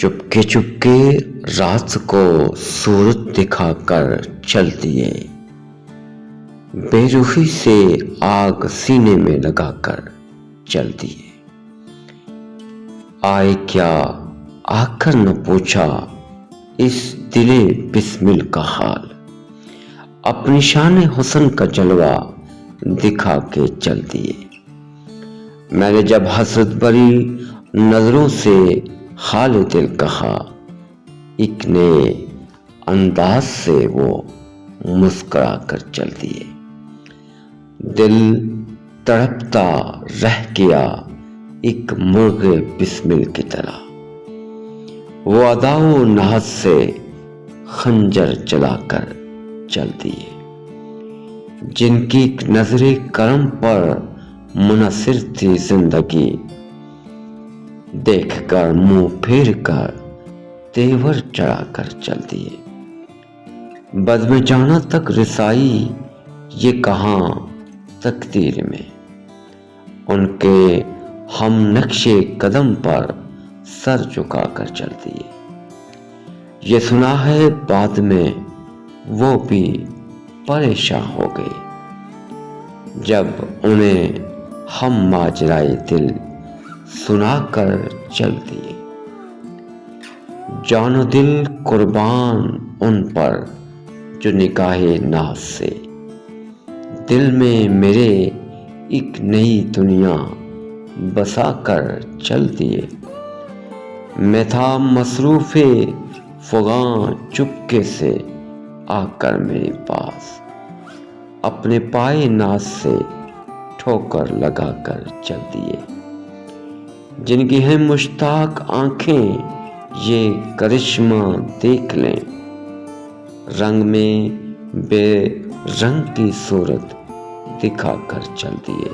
چپکے چپکے رات کو صورت دکھا کر چل دیے، بے رخی سے آگ سینے میں لگا کر چل دیے۔ آئے کیا آ کر نہ پوچھا اس دل بسمل کا حال، اپنی شان حسن کا جلوہ دکھا کے چل دیے۔ میں نے جب حسرت بھری نظروں سے حال دل کہا، ایک نئے انداز سے وہ مسکرا کر چل دیے۔ دل تڑپتا رہ گیا ایک مرغ بسمل کی طرح، وہ ادا و نہج سے خنجر چلا کر چل دیے۔ جن کی ایک نظر کرم پر منحصر تھی زندگی، دیکھ کر منہ پھیر کر تیور چڑھا کر چل دیے۔ بزم جانا تک رسائی یہ کہاں تقدیر میں، ان کے ہم نقش قدم پر سر جھکا کر چل دیے۔ یہ سنا ہے بعد میں وہ بھی پریشان ہو گئے، جب انہیں ہم ماجرائے دل سنا کر چل دیے۔ جان و دل قربان ان پر جو نگاہ ناز سے، دل میں میرے ایک نئی دنیا بسا کر چل دیے۔ میں تھا مصروف فغاں، چپکے سے آ کر میرے پاس اپنے پائے ناز سے ٹھوکر لگا کر چل دیے۔ جن کی ہیں مشتاق آنکھیں یہ کرشمہ دیکھ لیں، رنگ میں بے رنگ کی صورت دکھا کر چل دیے۔